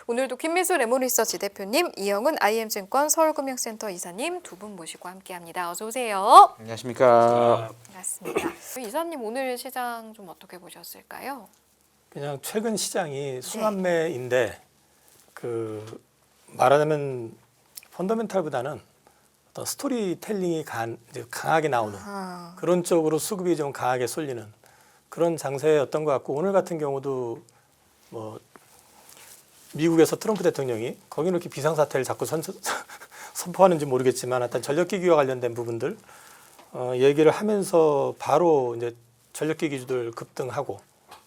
오늘도 김미수 레몬리서치 대표님, 이영은 IM증권 서울금융센터 이사님 두 분 모시고 함께합니다. 어서 오세요. 안녕하십니까. 반갑습니다. 이사님 오늘 시장 좀 어떻게 보셨을까요? 그냥 최근 시장이 순환매인데 그 말하자면 펀더멘탈보다는 어떤 스토리텔링이 이제 강하게 나오는 그런 쪽으로 수급이 좀 강하게 쏠리는 그런 장세였던 것 같고, 오늘 같은 경우도 뭐 미국에서 트럼프 대통령이 거기 이렇게 비상사태를 자꾸 선포하는지 모르겠지만 하여튼 전력기기와 관련된 부분들 얘기를 하면서 바로 이제 전력기기주들 급등하고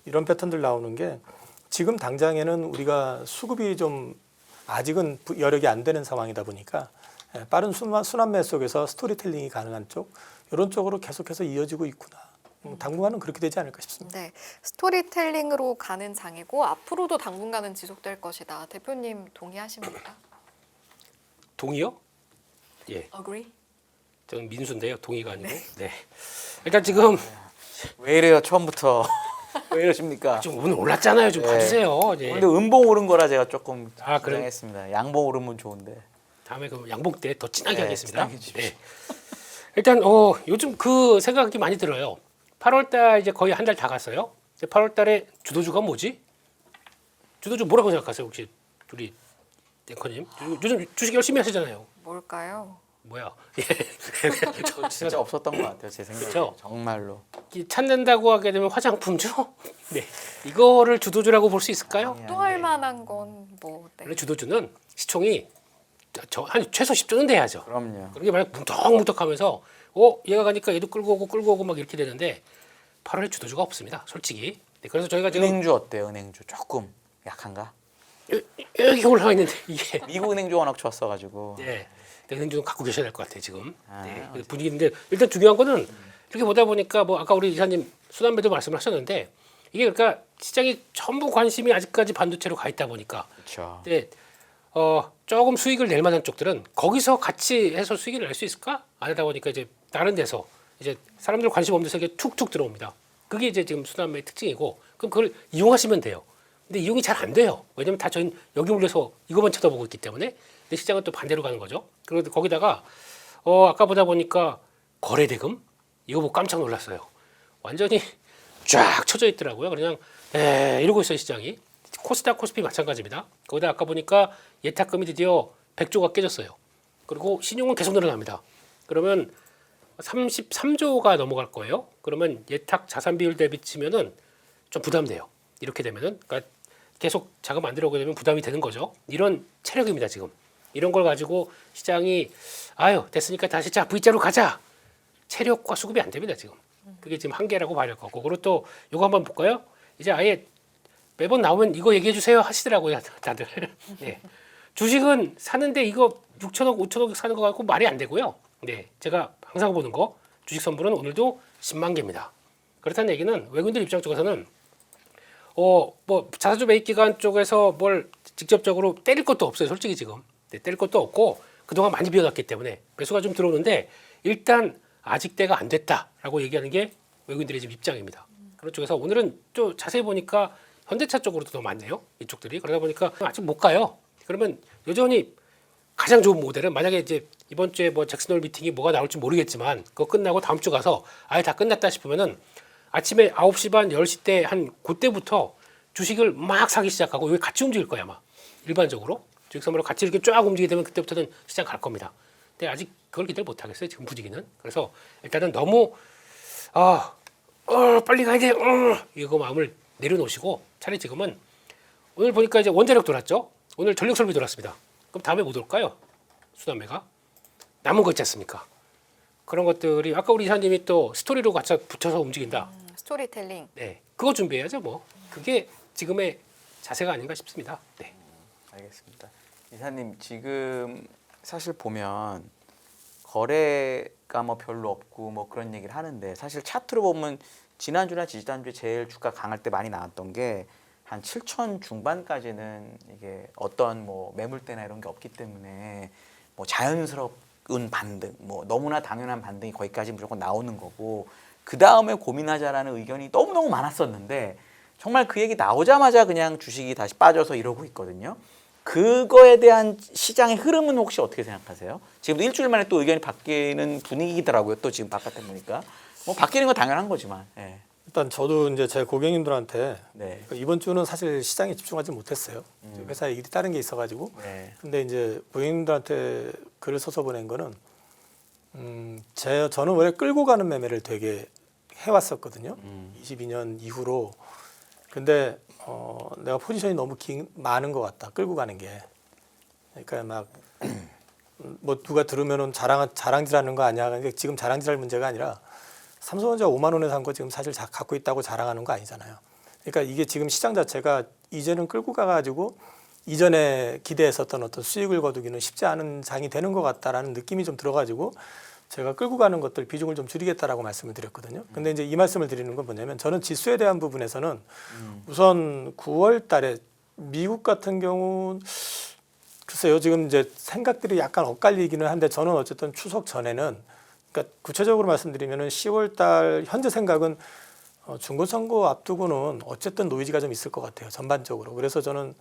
이런 패턴들 나오는 게, 지금 당장에는 우리가 수급이 좀 아직은 여력이 안 되는 상황이다 보니까 빠른 순환매 속에서 스토리텔링이 가능한 쪽, 이런 쪽으로 계속해서 이어지고 있구나. 당분간은 그렇게 되지 않을까 싶습니다. 네, 스토리텔링으로 가는 장이고 앞으로도 당분간은 지속될 것이다. 대표님 동의하십니까? 동의요? 예, Agree? 저는 민수인데요. 동의가 아니고. 네. 일단 지금 왜 이래요 처음부터? 왜 이러십니까? 좀 오늘 올랐잖아요. 좀 네. 봐주세요. 예. 근데 음봉 오른 거라 제가 조금 아, 그래요? 긴장했습니다. 양봉 오르면 좋은데. 다음에 그 양복 때 더 진하게 네, 하겠습니다. 진하게 해주십시오. 네. 일단 요즘 그 생각이 많이 들어요. 8월달 이제 거의 한 달 다 갔어요. 8월달에 주도주가 뭐지? 주도주 뭐라고 생각하세요, 혹시 우리 앵커님? 요즘 주식 열심히 하시잖아요. 뭘까요? 뭐야? 저 진짜 없었던 것 같아요 제 생각에. 그쵸? 정말로. 찾는다고 하게 되면 화장품죠? 네. 이거를 주도주라고 볼 수 있을까요? 아니, 또 할 만한 건 뭐? 네. 원래 주도주는 시총이 한 최소 10조는 돼야죠. 그럼요. 그게 만약 뭉텅뭉텅하면서 얘가 가니까 얘도 끌고 오고 막 이렇게 되는데 8월에 주도주가 없습니다, 솔직히. 네, 그래서 저희가 지금 은행주 어때요? 은행주 조금 약한가? 여기 올라와 있는데 이게 미국 은행주 워낙 좋았어가지고. 네, 은행주는 갖고 계셔야 될 것 같아요 지금. 아, 네, 어디. 분위기인데 일단 중요한 거는 이렇게 보다 보니까 뭐 아까 우리 이사님 순환매도 말씀을 하셨는데, 이게 그러니까 시장이 전부 관심이 아직까지 반도체로 가 있다 보니까. 그렇죠. 근데 조금 수익을 낼 만한 쪽들은 거기서 같이 해서 수익을 낼 수 있을까? 안 하다 보니까 이제 다른 데서 이제 사람들 관심 없는 데서 이게 툭툭 들어옵니다. 그게 이제 지금 순환매의 특징이고, 그럼 그걸 이용하시면 돼요. 근데 이용이 잘 안 돼요. 왜냐면 다 저희는 여기 몰려서 이것만 쳐다보고 있기 때문에. 근데 시장은 또 반대로 가는 거죠. 그런데 거기다가 아까 보다 보니까 거래대금 이거 보고 깜짝 놀랐어요. 완전히 쫙 쳐져 있더라고요. 그냥 이러고 있어요 시장이. 코스닥 코스피 마찬가지입니다. 거기다 아까 보니까 예탁금이 드디어 100조가 깨졌어요. 그리고 신용은 계속 늘어납니다. 그러면 33조가 넘어갈 거예요. 그러면 예탁 자산 비율 대비 치면은 좀 부담돼요. 이렇게 되면은, 그러니까 계속 자금 안 들어오게 되면 부담이 되는 거죠. 이런 체력입니다 지금. 이런 걸 가지고 시장이 됐으니까 다시 자 V자로 가자. 체력과 수급이 안 됩니다 지금. 그게 지금 한계라고 봐야 될 거고. 그리고 또 이거 한번 볼까요? 이제 아예 매번 나오면 이거 얘기해 주세요 하시더라고요 다들. 네. 주식은 사는데 이거 6천억 5천억 사는 거 갖고 말이 안 되고요. 네, 제가 항상 보는 거 주식 선물은 오늘도 10만 개입니다. 그렇다는 얘기는 외국인들 입장 쪽에서는 뭐 자사주 매입 기간 쪽에서 뭘 직접적으로 때릴 것도 없어요 솔직히 지금. 네, 때릴 것도 없고 그동안 많이 비워놨기 때문에 매수가 좀 들어오는데, 일단 아직 때가 안 됐다라고 얘기하는 게 외국인들의 지금 입장입니다. 그런 쪽에서 오늘은 또 자세히 보니까 현대차 쪽으로도 더 많네요 이쪽들이. 그러다 보니까 아직 못 가요. 그러면 여전히 가장 좋은 모델은, 만약에 이제 이번 주에 뭐 잭슨홀 미팅이 뭐가 나올지 모르겠지만 그거 끝나고 다음 주 가서 아예 다 끝났다 싶으면은 아침에 9시 반 10시 때 한 그때부터 주식을 막 사기 시작하고 여기 같이 움직일 거야 아마. 일반적으로 주식 선물로 같이 이렇게 쫙 움직이게 되면 그때부터는 시장 갈 겁니다. 근데 아직 그걸 기대를 못 하겠어요 지금 분위기는. 그래서 일단은 너무 빨리 가야 돼 이거 마음을 내려놓으시고, 차라리 지금은 오늘 보니까 이제 원자력 돌았죠. 오늘 전력 설비 돌았습니다. 그럼 다음에 뭐 돌까요? 순환매가 남은 거 있지 않습니까? 그런 것들이 아까 우리 이사님이 또 스토리로 같이 붙여서 움직인다. 스토리텔링. 네, 그거 준비해야죠 뭐. 그게 지금의 자세가 아닌가 싶습니다. 네. 알겠습니다. 이사님 지금 사실 보면 거래가 뭐 별로 없고 뭐 그런 얘기를 하는데, 사실 차트로 보면 지난주나 지지난주에 제일 주가 강할 때 많이 나왔던 게 한 7천 중반까지는 이게 어떤 뭐 매물대나 이런 게 없기 때문에 뭐 자연스러운 반등, 뭐 너무나 당연한 반등이 거기까지 무조건 나오는 거고, 그 다음에 고민하자라는 의견이 너무너무 많았었는데 정말 그 얘기 나오자마자 그냥 주식이 다시 빠져서 이러고 있거든요. 그거에 대한 시장의 흐름은 혹시 어떻게 생각하세요? 지금 일주일 만에 또 의견이 바뀌는 분위기더라고요. 또 지금 바깥에 보니까 뭐 바뀌는 건 당연한 거지만. 예. 일단 저도 이제 제 고객님들한테 네. 이번 주는 사실 시장에 집중하지 못했어요. 회사에 일이 다른 게 있어가지고. 네. 근데 이제 고객님들한테 글을 써서 보낸 거는 저는 원래 끌고 가는 매매를 되게 해왔었거든요. 22년 이후로. 근데 내가 포지션이 너무 많은 것 같다. 끌고 가는 게. 그러니까 막 뭐 누가 들으면은 자랑질하는 거 아니야. 근데 지금 자랑질할 문제가 아니라 삼성전자 5만 원에 산 거 지금 사실 갖고 있다고 자랑하는 거 아니잖아요. 그러니까 이게 지금 시장 자체가 이제는 끌고 가가지고 이전에 기대했었던 어떤 수익을 거두기는 쉽지 않은 장이 되는 것 같다라는 느낌이 좀 들어가지고 제가 끌고 가는 것들 비중을 좀 줄이겠다라고 말씀을 드렸거든요. 근데 이제 이 말씀을 드리는 건 뭐냐면 저는 지수에 대한 부분에서는 우선 9월 달에 미국 같은 경우 글쎄요, 지금 이제 생각들이 약간 엇갈리기는 한데 저는 어쨌든 추석 전에는 그러니까 구체적으로 말씀드리면은 10월 달 현재 생각은 중간선거 앞두고는 어쨌든 노이즈가 좀 있을 것 같아요. 전반적으로. 그래서 저는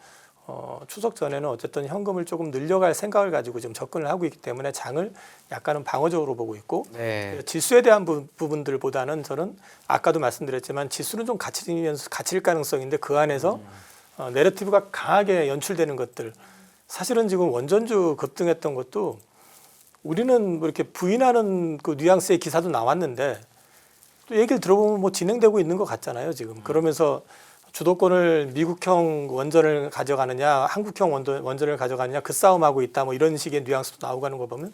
추석 전에는 어쨌든 현금을 조금 늘려갈 생각을 가지고 지금 접근을 하고 있기 때문에 장을 약간은 방어적으로 보고 있고 네. 지수에 대한 부분들보다는 저는 아까도 말씀드렸지만 지수는 좀 갇힐 가능성인데 그 안에서 내러티브가 강하게 연출되는 것들 사실은 지금 원전주 급등했던 것도 우리는 뭐 이렇게 부인하는 그 뉘앙스의 기사도 나왔는데 또 얘기를 들어보면 뭐 진행되고 있는 것 같잖아요 지금. 그러면서 주도권을 미국형 원전을 가져가느냐 한국형 원전을 가져가느냐 그 싸움하고 있다 뭐 이런 식의 뉘앙스도 나오고 하는 거 보면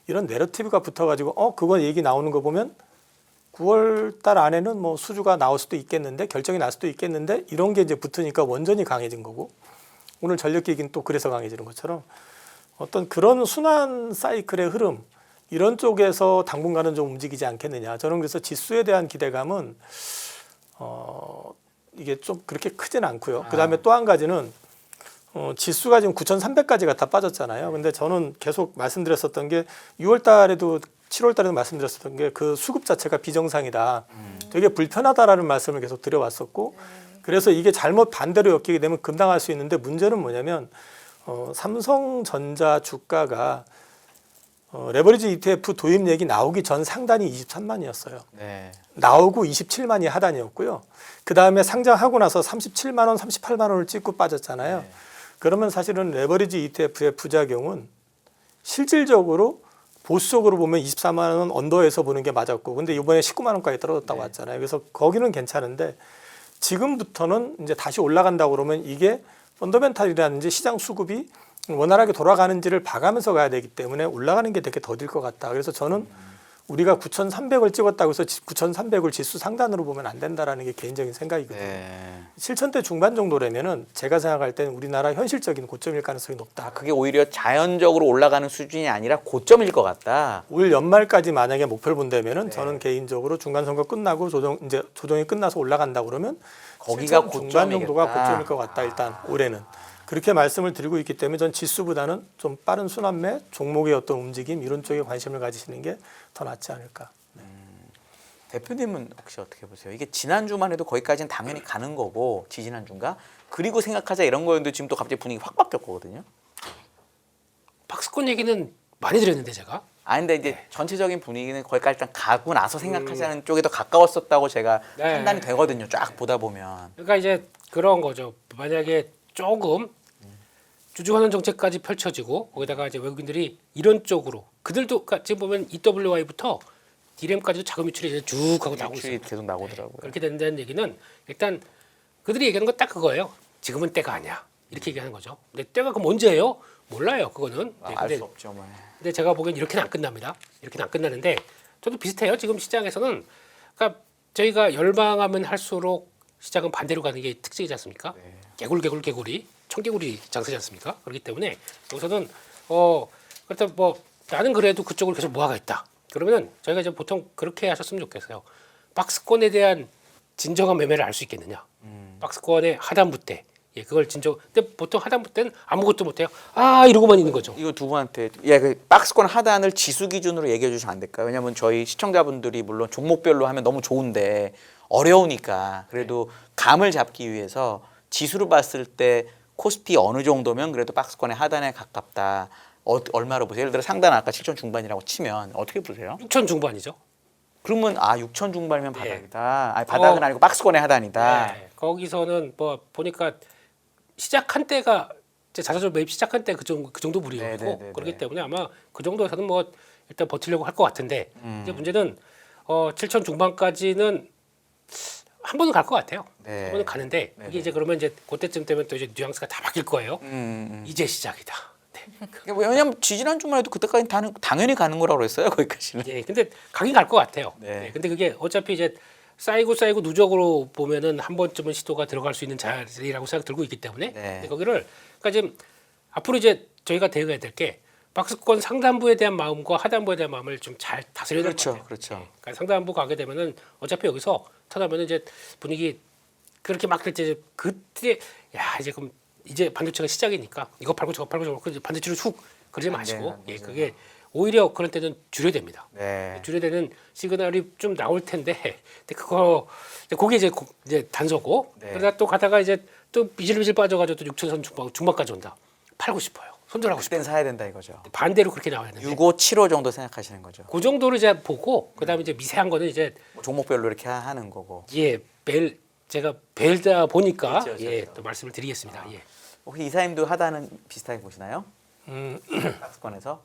이런 내러티브가 붙어가지고 그거 얘기 나오는 거 보면 9월 달 안에는 뭐 수주가 나올 수도 있겠는데 결정이 날 수도 있겠는데 이런 게 이제 붙으니까 원전이 강해진 거고 오늘 전력 얘기는 또 그래서 강해지는 것처럼 어떤 그런 순환 사이클의 흐름 이런 쪽에서 당분간은 좀 움직이지 않겠느냐. 저는 그래서 지수에 대한 기대감은 이게 좀 그렇게 크진 않고요. 그다음에 또 한 가지는 지수가 지금 9,300까지 다 빠졌잖아요. 근데 저는 계속 말씀드렸었던 게 6월 달에도 7월 달에도 말씀드렸었던 게 그 수급 자체가 비정상이다. 되게 불편하다라는 말씀을 계속 드려왔었고 그래서 이게 잘못 반대로 엮이게 되면 급등할 수 있는데 문제는 뭐냐면 삼성전자 주가가 레버리지 ETF 도입 얘기 나오기 전 상단이 23만이었어요. 네. 나오고 27만이 하단이었고요. 그 다음에 상장하고 나서 37만 원, 38만 원을 찍고 빠졌잖아요. 네. 그러면 사실은 레버리지 ETF의 부작용은 실질적으로 보수적으로 보면 24만 원 언더에서 보는 게 맞았고, 근데 이번에 19만 원까지 떨어졌다고 했잖아요. 그래서 거기는 괜찮은데 지금부터는 이제 다시 올라간다고 그러면 이게 펀더멘탈이라든지 시장 수급이 원활하게 돌아가는지를 봐가면서 가야 되기 때문에 올라가는 게 되게 더딜 것 같다. 그래서 저는 우리가 9,300을 찍었다고 해서 9,300을 지수 상단으로 보면 안 된다라는 게 개인적인 생각이거든요. 네. 7,000대 중반 정도라면은 제가 생각할 때는 우리나라 현실적인 고점일 가능성이 높다. 그게 오히려 자연적으로 올라가는 수준이 아니라 고점일 것 같다. 올 연말까지 만약에 목표를 본다면은 네. 저는 개인적으로 중간 선거 끝나고 조정이 끝나서 올라간다 그러면 거기가 7,000 중반 정도가 고점이겠다. 고점일 것 같다. 일단 올해는 그렇게 말씀을 드리고 있기 때문에 전 지수보다는 좀 빠른 순환매 종목의 어떤 움직임 이런 쪽에 관심을 가지시는 게 더 낫지 않을까. 대표님은 혹시 어떻게 보세요? 이게 지난주만 해도 거기까지는 당연히 가는 거고 지지난주인가? 그리고 생각하자 이런 거였는데 지금 또 갑자기 분위기 확 바뀌었거든요. 박스권 얘기는 많이 드렸는데 제가 근데 이제 전체적인 분위기는 거기까지 일단 가고 나서 생각하자는 쪽에 더 가까웠었다고 제가 네. 판단이 되거든요. 쫙 보다 보면. 그러니까 이제 그런 거죠. 만약에 조금 주주환원 정책까지 펼쳐지고 거기다가 이제 외국인들이 이런 쪽으로 그들도 그러니까 지금 보면 EWI부터 디램까지도 자금 유출이 이제 쭉 하고 나오고 매출이 있어요. 계속 나오더라고요. 그렇게 된다는 얘기는 일단 그들이 얘기하는 건 딱 그거예요. 지금은 때가 아니야. 이렇게 얘기하는 거죠. 근데 때가 그럼 언제예요? 몰라요. 그거는. 네, 알 근데, 수 없죠. 뭐. 근데 제가 보기엔 이렇게는 안 끝납니다. 이렇게는 안 끝나는데 저도 비슷해요. 지금 시장에서는 그러니까 저희가 열망하면 할수록 시장은 반대로 가는 게 특징이지 않습니까? 네. 개구리 청개구리 장세지 않습니까? 그렇기 때문에 여기서는 그렇다 뭐 나는 그래도 그쪽을 계속 모아가겠다. 그러면 저희가 이제 보통 그렇게 하셨으면 좋겠어요. 박스권에 대한 진정한 매매를 알 수 있겠느냐? 박스권의 하단부 때, 그걸 근데 보통 하단부 때는 아무것도 못해요. 이러고만 있는 거죠. 이거 두 분한테 그 박스권 하단을 지수 기준으로 얘기해 주시면 안 될까요? 왜냐하면 저희 시청자분들이 물론 종목별로 하면 너무 좋은데 어려우니까 그래도 감을 잡기 위해서 지수로 봤을 때 코스피 어느 정도면 그래도 박스권의 하단에 가깝다. 얼마로 보세요? 예를 들어 상단 아까 7천 중반이라고 치면 어떻게 보세요? 6천 중반이죠. 그러면 6천 중반이면 네. 바닥이다. 아니 바닥은 아니고 박스권의 하단이다. 네, 거기서는 뭐 보니까 시작한 때가 이제 자사주 매입 시작한 때 그 정도 무리였고 네네네네. 그렇기 때문에 아마 그 정도에서는 뭐 일단 버티려고 할 것 같은데 이제 문제는 7천 중반까지는 한 번은 갈 것 같아요. 네. 한 번은 가는데 네네. 이게 이제 그러면 이제 그때쯤 되면 또 이제 뉘앙스가 다 바뀔 거예요. 이제 시작이다. 네. 왜냐면 지지난 주만 해도 그때까지 당연히 가는 거라고 그랬어요. 거기까지는. 예, 근데 가긴 갈 것 같아요. 네. 예, 근데 그게 어차피 이제 쌓이고 누적으로 보면은 한 번쯤은 시도가 들어갈 수 있는 자리라고 생각 들고 있기 때문에 네. 근데 거기를 그러니까 지금 앞으로 이제 저희가 대응해야 될 게 박스권 상단부에 대한 마음과 하단부에 대한 마음을 좀 잘 다스려야 될 것 그렇죠, 같아요. 그렇죠. 예, 그러니까 상단부 가게 되면은 어차피 여기서 터나면은 이제 분위기 그렇게 막 될 때 그때 야 이제 그럼 이제 반도체가 시작이니까 이거 팔고 저거 팔고 저거 팔고 반도체를 훅 그러지 마시고 안 되죠. 그게 오히려 그런 때는 줄여야 됩니다. 네. 줄여야 되는 시그널이 좀 나올 텐데, 근데 그거 그게 이제 단서고 네. 그러다 또 가다가 이제 또 비질비질 빠져가지고 또 6천선 중반까지 온다. 팔고 싶어요. 손절하고 싶어요. 그땐 사야 된다 이거죠. 반대로 그렇게 나와야 되는데 65, 75 정도 생각하시는 거죠. 그 정도를 이제 보고 그다음에 이제 미세한 거는 이제 뭐 종목별로 이렇게 하는 거고. 제가 벨다 보니까 그렇죠, 예, 그렇죠. 또 말씀을 드리겠습니다. 예. 혹시 이사님도 하단은 비슷하게 보시나요? 음, 박스권에서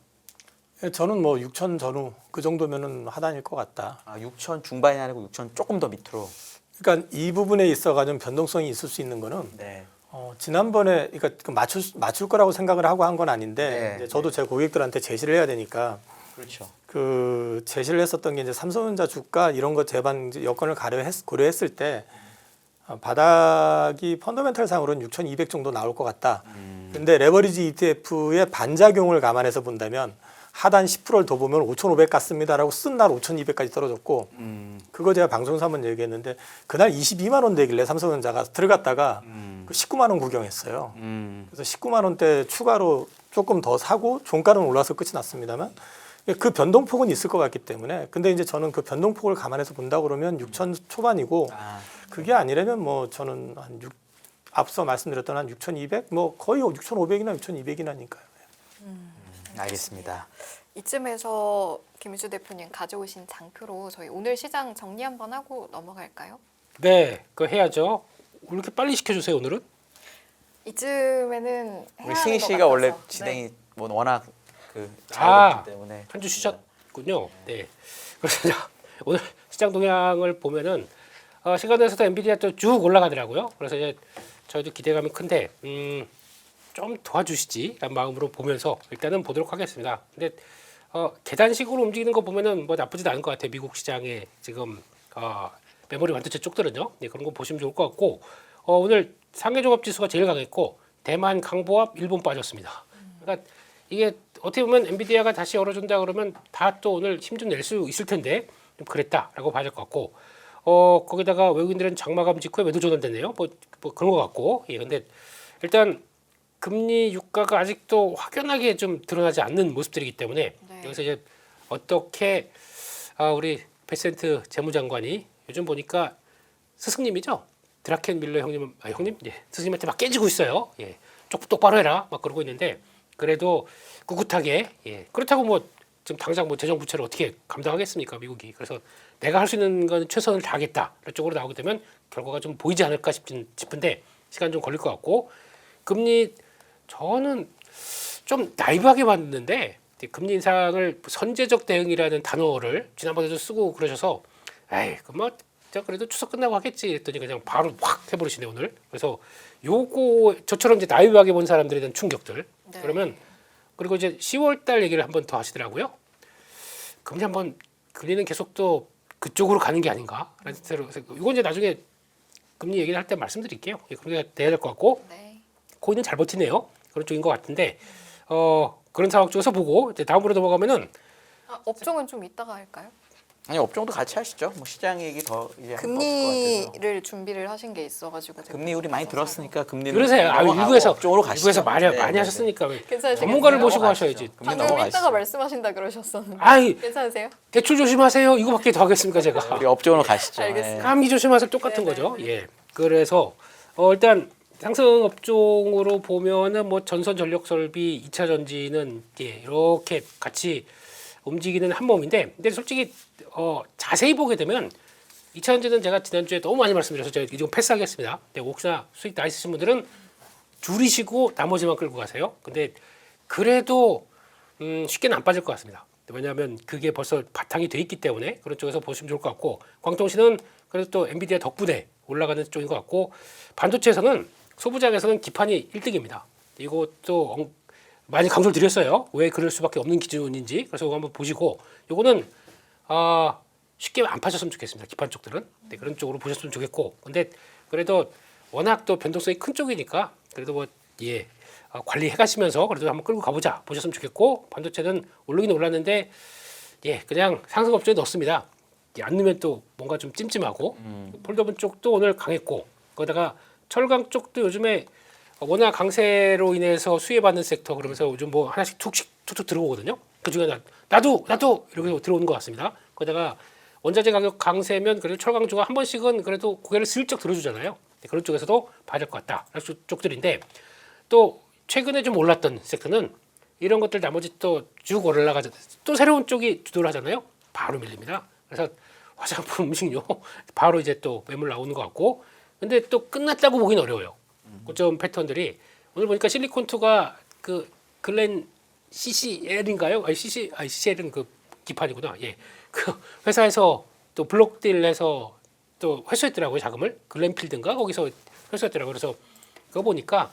저는 뭐 6천 전후 그 정도면은 하단일 것 같다. 6천 중반이 아니고 6천 조금 더 밑으로. 그러니까 이 부분에 있어가지고 변동성이 있을 수 있는 거는 네. 지난번에 그러니까 맞출 거라고 생각을 하고 한 건 아닌데 네, 이제 저도 제 고객들한테 제시를 해야 되니까 그렇죠. 그 제시를 했었던 게 이제 삼성전자 주가 이런 거 제반 이제 여건을 고려했을 때 바닥이 펀더멘탈 상으로는 6,200 정도 나올 것 같다. 근데 레버리지 ETF의 반작용을 감안해서 본다면 하단 10%를 더 보면 5,500 갔습니다라고 쓴 날 5,200까지 떨어졌고 그거 제가 방송에서 한번 얘기했는데 그날 22만 원 되길래 삼성전자가 들어갔다가 그 19만 원 구경했어요. 그래서 19만 원대 추가로 조금 더 사고 종가는 올라서 끝이 났습니다만 그 변동폭은 있을 것 같기 때문에 근데 이제 저는 그 변동폭을 감안해서 본다 그러면 6천 초반이고 그게 아니라면 뭐 저는 한 앞서 말씀드렸던 한 6,200 뭐 거의 6,500이나 6,200이나니까요. 알겠습니다. 이쯤에서 김유주 대표님 가져오신 장표로 저희 오늘 시장 정리 한번 하고 넘어갈까요? 네, 그거 해야죠. 왜 이렇게 빨리 시켜주세요 오늘은? 이쯤에는 해야 우리 하는 승희 것 씨가 같아서. 원래 네. 진행이 뭐 워낙 그 아, 잘했기 때문에 한 주 쉬셨군요. 네. 그래서 자, 오늘 시장 동향을 보면은 시간에서도 엔비디아 또 쭉 올라가더라고요. 그래서 이제 저희도 기대감이 큰데 좀 도와주시지라는 마음으로 보면서 일단은 보도록 하겠습니다. 근데 계단식으로 움직이는 거 보면은 뭐 나쁘지도 않은 것 같아요. 미국 시장에 지금 메모리 반도체 쪽들은요. 네, 그런 거 보시면 좋을 것 같고 오늘 상해종합지수가 제일 강했고 대만 강보합 일본 빠졌습니다. 그러니까 이게 어떻게 보면 엔비디아가 다시 열어준다 그러면 다 또 오늘 힘 좀 낼 수 있을 텐데 좀 그랬다라고 봐야 될 것 같고 거기다가 외국인들은 장마감 직후에 매도 전환됐네요. 뭐 그런 것 같고 예 근데 일단 금리 유가가 아직도 확연하게 좀 드러나지 않는 모습들이기 때문에 네. 여기서 이제 어떻게 우리 베센트 재무장관이 요즘 보니까 스승님이죠 드라켄 밀러 형님 형님 예 스승님한테 막 깨지고 있어요. 예 똑바로 해라 막 그러고 있는데 그래도 꿋꿋하게 예 그렇다고 뭐 지금 당장 뭐 재정 부채를 어떻게 감당하겠습니까 미국이 그래서 내가 할 수 있는 건 최선을 다하겠다 이런 쪽으로 나오게 되면 결과가 좀 보이지 않을까 싶은데 시간 좀 걸릴 것 같고 금리 저는 좀 나이브하게 봤는데 금리 인상을 선제적 대응이라는 단어를 지난번에도 쓰고 그러셔서 에이 그뭐 그래도 추석 끝나고 하겠지 했더니 그냥 바로 확 해버리시네 오늘 그래서 요거 저처럼 이제 나이브하게 본 사람들에 대한 충격들 네. 그러면 그리고 이제 10월달 얘기를 한번 더 하시더라고요. 금리는 계속 또 그쪽으로 가는 게 아닌가라는 뜻으로 이건 이제 나중에 금리 얘기를 할 때 말씀드릴게요. 예, 그렇게 돼야 될 것 같고 네. 코인은 잘 버티네요. 그런 쪽인 것 같은데 그런 상황 쪽에서 보고 이제 다음으로 넘어가면은 업종은 좀 이따가 할까요? 아니 업종도 같이 하시죠. 뭐 시장 얘기 더 이제 할거 없을 것 같아서. 금리를 준비를 하신 게 있어가지고 금리 우리 많이 들었으니까 금리는 그러세요. 넘어가고 일부에서 업종으로 가시죠. 일부에서 많이 네, 많이 네, 하셨으니까 왜 괜찮으시겠어요? 전문가를 모시고 넘어가시죠. 하셔야지. 금리 방금 넘어가시죠. 이따가 말씀하신다 그러셨었는데 아이 괜찮으세요? 대출 조심하세요. 이거밖에 더 하겠습니까 제가? 우리 업종으로 가시죠. 알겠습니다. 예. 감기 조심하세요. 똑같은 네네. 거죠. 예. 그래서 일단 상승 업종으로 보면은 뭐 전선 전력 설비, 2차 전지는 이렇게 같이 움직이는 한 몸인데, 근데 솔직히 자세히 보게 되면 2차 전지는 제가 지난주에 너무 많이 말씀드려서 제가 이거 패스하겠습니다. 근데 혹시나 수익 나 있으신 분들은 줄이시고 나머지만 끌고 가세요. 근데 그래도 쉽게는 안 빠질 것 같습니다. 왜냐하면 그게 벌써 바탕이 돼 있기 때문에 그런 쪽에서 보시면 좋을 것 같고, 광통신은 그래도 또 엔비디아 덕분에 올라가는 쪽인 것 같고, 반도체에서는 소부장에서는 기판이 1등입니다. 이것도 많이 강조를 드렸어요. 왜 그럴 수밖에 없는 기준인지. 그래서 이거 한번 보시고, 이거는 쉽게 안 파셨으면 좋겠습니다. 기판 쪽들은. 네, 그런 쪽으로 보셨으면 좋겠고, 근데 그래도 워낙 또 변동성이 큰 쪽이니까 그래도 뭐 관리해 가시면서 그래도 한번 끌고 가보자 보셨으면 좋겠고, 반도체는 오르긴 올랐는데 그냥 상승 업종에 넣습니다. 안 넣으면 또 뭔가 좀 찜찜하고, 폴더분 쪽도 오늘 강했고, 거기다가 철강 쪽도 요즘에 워낙 강세로 인해서 수혜받는 섹터 그러면서 요즘 뭐 하나씩 툭툭 들어오거든요. 그 중에 나도 이렇게 들어오는 것 같습니다. 거기다가 원자재 가격 강세면 그래도 철강주가 한 번씩은 그래도 고개를 슬쩍 들어주잖아요. 그런 쪽에서도 봐야 될 것 같다. 그런 쪽들인데, 또 최근에 좀 올랐던 섹터는 이런 것들 나머지 또 쭉 올라가죠. 또 새로운 쪽이 주도를 하잖아요. 바로 밀립니다. 그래서 화장품, 음식료 바로 이제 또 매물 나오는 것 같고, 근데 또 끝났다고 보기는 어려워요. 고점 패턴들이 오늘 보니까 실리콘2가 그 글렌 CCL인가요? CCL은 그 기판이구나. 그 회사에서 또 블록딜해서 또 회수했더라고요. 자금을 글렌필드인가 거기서 회수했더라고요. 그래서 그거 보니까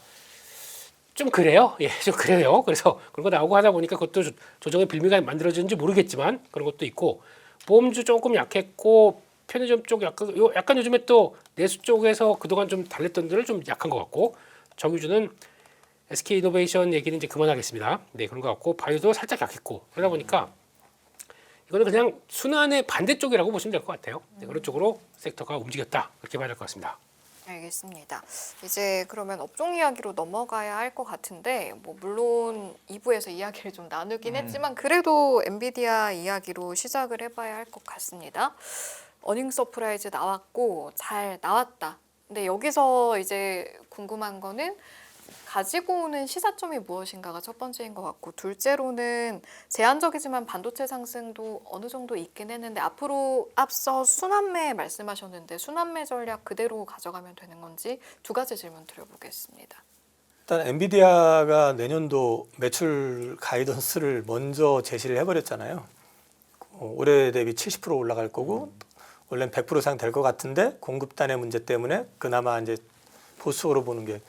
좀 그래요. 좀 그래요. 그래서 그런 거 나오고 하다 보니까 그것도 조정의 빌미가 만들어지는지 모르겠지만 그런 것도 있고, 보험주 조금 약했고, 편의점 쪽 약간 요즘에 또 내수 쪽에서 그동안 좀 달랬던 데를 좀 약한 것 같고, 정유주는 SK이노베이션 얘기는 이제 그만하겠습니다. 네, 그런 것 같고, 바이오도 살짝 약했고, 그러다 보니까 이거는 그냥 순환의 반대쪽이라고 보시면 될 것 같아요. 네, 그런 쪽으로 섹터가 움직였다, 그렇게 봐야 될 것 같습니다. 알겠습니다. 이제 그러면 업종 이야기로 넘어가야 할 것 같은데, 뭐 물론 2부에서 이야기를 좀 나누긴 했지만 그래도 엔비디아 이야기로 시작을 해봐야 할 것 같습니다. 어닝 서프라이즈 나왔고 잘 나왔다. 근데 여기서 이제 궁금한 거는 가지고 오는 시사점이 무엇인가가 첫 번째인 것 같고, 둘째로는 제한적이지만 반도체 상승도 어느 정도 있긴 했는데 앞서 순환매 말씀하셨는데 순환매 전략 그대로 가져가면 되는 건지 두 가지 질문 드려보겠습니다. 일단 엔비디아가 내년도 매출 가이던스를 먼저 제시를 해버렸잖아요. 올해 대비 70% 올라갈 거고, 원래는 100% 이상 될 것 같은데 공급단의 문제 때문에 그나마 이제 보수적으로 보는 게,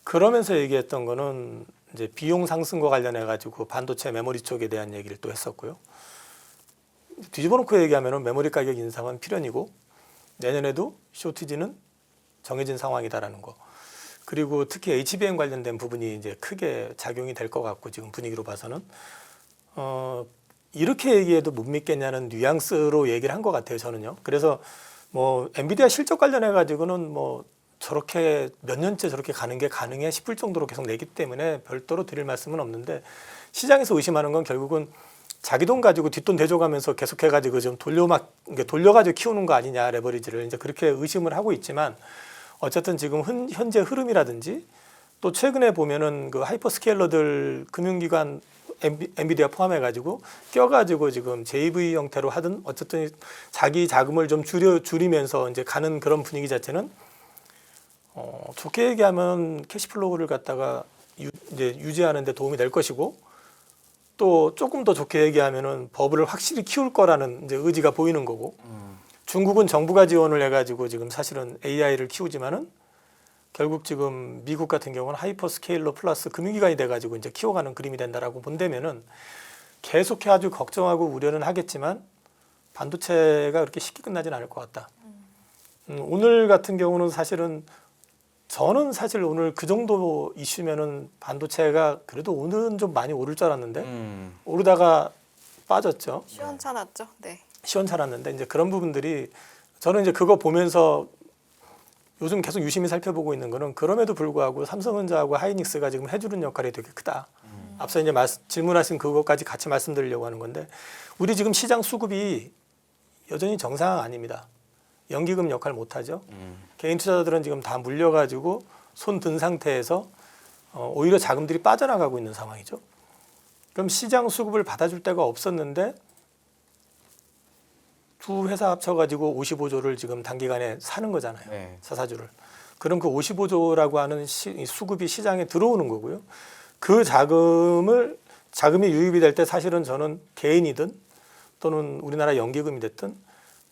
그러면서 얘기했던 거는 이제 비용 상승과 관련해 가지고 반도체 메모리 쪽에 대한 얘기를 또 했었고요. 뒤집어 놓고 얘기하면은 메모리 가격 인상은 필연이고 내년에도 쇼티지는 정해진 상황이다라는 거. 그리고 특히 HBM 관련된 부분이 이제 크게 작용이 될 것 같고, 지금 분위기로 봐서는 이렇게 얘기해도 못 믿겠냐는 뉘앙스로 얘기를 한 것 같아요, 저는요. 그래서 뭐 엔비디아 실적 관련해 가지고는 뭐 저렇게 몇 년째 저렇게 가는 게 가능해 싶을 정도로 계속 내기 때문에 별도로 드릴 말씀은 없는데, 시장에서 의심하는 건 결국은 자기 돈 가지고 뒷돈 대줘가면서 계속해가지고 좀 돌려가지고 키우는 거 아니냐, 레버리지를 이제 그렇게 의심을 하고 있지만, 어쨌든 지금 현재 흐름이라든지 또 최근에 보면은 그 하이퍼스케일러들 금융기관 엔비디아 포함해가지고 껴가지고 지금 JV 형태로 하든 어쨌든 자기 자금을 좀 줄이면서 이제 가는 그런 분위기 자체는 좋게 얘기하면 캐시플로우를 갖다가 이제 유지하는 데 도움이 될 것이고, 또 조금 더 좋게 얘기하면은 버블을 확실히 키울 거라는 이제 의지가 보이는 거고, 중국은 정부가 지원을 해가지고 지금 사실은 AI를 키우지만은 결국 지금 미국 같은 경우는 하이퍼스케일러 플러스 금융기관이 돼가지고 이제 키워가는 그림이 된다라고 본다면은 계속해 아주 걱정하고 우려는 하겠지만 반도체가 그렇게 쉽게 끝나진 않을 것 같다. 오늘 같은 경우는 사실은 저는 사실 오늘 그 정도 이슈면은 반도체가 그래도 오늘은 좀 많이 오를 줄 알았는데 오르다가 빠졌죠. 시원찮았죠? 네. 시원찮았는데 이제 그런 부분들이 저는 이제 그거 보면서 요즘 계속 유심히 살펴보고 있는 거는, 그럼에도 불구하고 삼성전자하고 하이닉스가 지금 해주는 역할이 되게 크다. 앞서 이제 질문하신 그것까지 같이 말씀드리려고 하는 건데, 우리 지금 시장 수급이 여전히 정상 아닙니다. 연기금 역할 못하죠. 개인 투자자들은 지금 다 물려가지고 손 든 상태에서 오히려 자금들이 빠져나가고 있는 상황이죠. 그럼 시장 수급을 받아줄 데가 없었는데 두 회사 합쳐가지고 55조를 지금 단기간에 사는 거잖아요. 네. 사사주를. 그럼 그 55조라고 하는 수급이 시장에 들어오는 거고요. 그 자금이 유입이 될 때 사실은 저는 개인이든 또는 우리나라 연기금이 됐든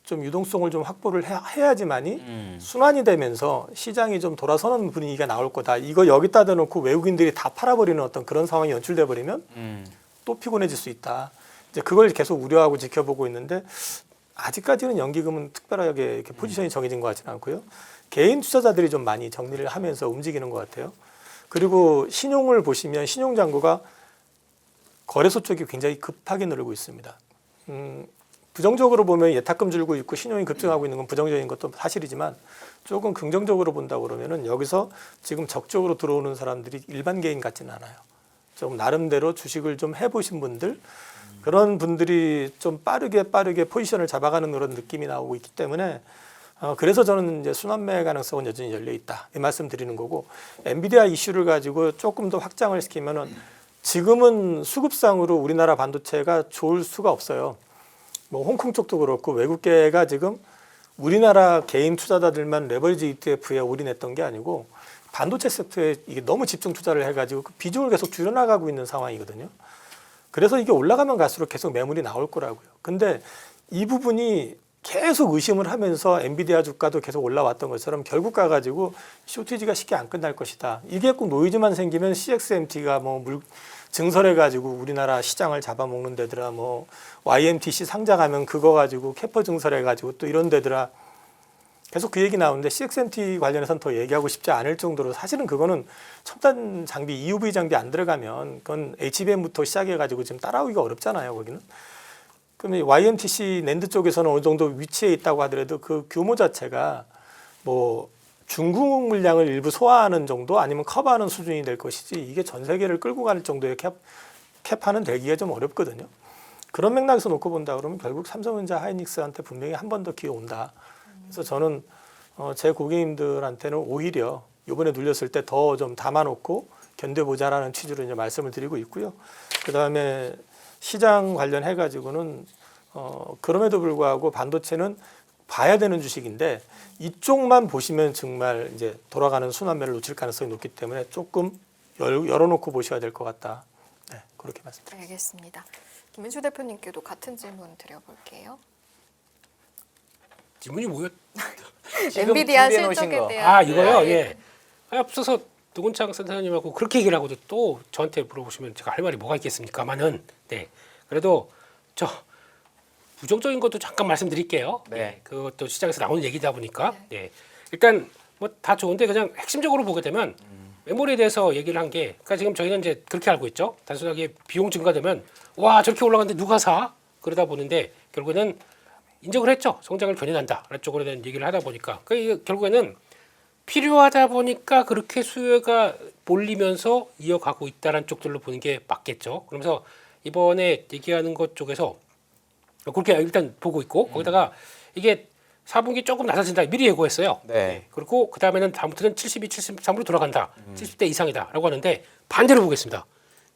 좀 유동성을 좀 확보를 해야지만이 순환이 되면서 시장이 좀 돌아서는 분위기가 나올 거다. 이거 여기다 대놓고 외국인들이 다 팔아버리는 어떤 그런 상황이 연출돼 버리면 또 피곤해질 수 있다. 이제 그걸 계속 우려하고 지켜보고 있는데 아직까지는 연기금은 특별하게 이렇게 포지션이 정해진 것 같지는 않고요. 개인 투자자들이 좀 많이 정리를 하면서 움직이는 것 같아요. 그리고 신용을 보시면 신용잔고가 거래소 쪽이 굉장히 급하게 늘고 있습니다. 부정적으로 보면 예탁금 줄고 있고 신용이 급증하고 있는 건 부정적인 것도 사실이지만 조금 긍정적으로 본다 그러면은 여기서 지금 적극적으로 들어오는 사람들이 일반 개인 같지는 않아요. 좀 나름대로 주식을 좀 해보신 분들 그런 분들이 좀 빠르게 포지션을 잡아가는 그런 느낌이 나오고 있기 때문에 그래서 저는 이제 순환매 가능성은 여전히 열려 있다 이 말씀 드리는 거고 엔비디아 이슈를 가지고 조금 더 확장을 시키면은 지금은 수급상으로 우리나라 반도체가 좋을 수가 없어요. 뭐 홍콩 쪽도 그렇고 외국계가 지금 우리나라 개인 투자자들만 레버리지 ETF에 올인했던 게 아니고 반도체 섹터에 이게 너무 집중 투자를 해가지고 그 비중을 계속 줄여나가고 있는 상황이거든요. 그래서 이게 올라가면 갈수록 계속 매물이 나올 거라고요. 근데 이 부분이 계속 의심을 하면서 엔비디아 주가도 계속 올라왔던 것처럼 결국 가가지고 쇼티지가 쉽게 안 끝날 것이다. 이게 꼭 노이즈만 생기면 CXMT가 증설해가지고 우리나라 시장을 잡아먹는 데더라. YMTC 상장하면 그거 가지고 캐퍼 증설해가지고 또 이런 데더라. 계속 그 얘기 나오는데 CXMT 관련해서는 더 얘기하고 싶지 않을 정도로 사실은 그거는 첨단 장비, EUV 장비 안 들어가면 그건 HBM부터 시작해가지고 지금 따라오기가 어렵잖아요. 거기는. 그러면 YMTC 낸드 쪽에서는 어느 정도 위치해 있다고 하더라도 그 규모 자체가 중국 물량을 일부 소화하는 정도 아니면 커버하는 수준이 될 것이지 이게 전 세계를 끌고 갈 정도의 캐파는 되기가 좀 어렵거든요. 그런 맥락에서 놓고 본다 그러면 결국 삼성전자 하이닉스한테 분명히 한 번 더 기회 온다. 그래서 저는 제 고객님들한테는 오히려 이번에 눌렸을 때 더 좀 담아놓고 견뎌보자라는 취지로 이제 말씀을 드리고 있고요. 그 다음에 시장 관련해 가지고는 그럼에도 불구하고 반도체는 봐야 되는 주식인데 이쪽만 보시면 정말 이제 돌아가는 순환매를 놓칠 가능성이 높기 때문에 조금 열어놓고 보셔야 될 것 같다. 네, 그렇게 말씀드립니다. 알겠습니다. 김민수 대표님께도 같은 질문 드려볼게요. 질문이 뭐였? 엔비디아 준비해 놓으신 실적에 거. 대한 이거요. 네. 예. 앞서서 노건창 센터장님하고 그렇게 얘기를 하고도 또 저한테 물어보시면 제가 할 말이 뭐가 있겠습니까만은 네. 그래도 저 부정적인 것도 잠깐 말씀드릴게요. 네. 예. 그것도 시장에서 나오는 얘기다 보니까 네. 일단 다 좋은데 그냥 핵심적으로 보게 되면 메모리에 대해서 얘기를 한 게 그러니까 지금 저희는 이제 그렇게 알고 있죠. 단순하게 비용 증가되면 와 저렇게 올라갔는데 누가 사? 그러다 보는데 결국에는 인정을 했죠. 성장을 견인한다. 라는 쪽으로 대한 얘기를 하다 보니까 그러니까 결국에는 필요하다 보니까 그렇게 수요가 몰리면서 이어가고 있다는 쪽들로 보는 게 맞겠죠. 그러면서 이번에 얘기하는 것 쪽에서 그렇게 일단 보고 있고 거기다가 이게 4분기 조금 낮아진다 미리 예고했어요. 네. 그리고 그 다음에는 다음부터는 72, 73으로 돌아간다. 70대 이상이다라고 하는데 반대로 보겠습니다.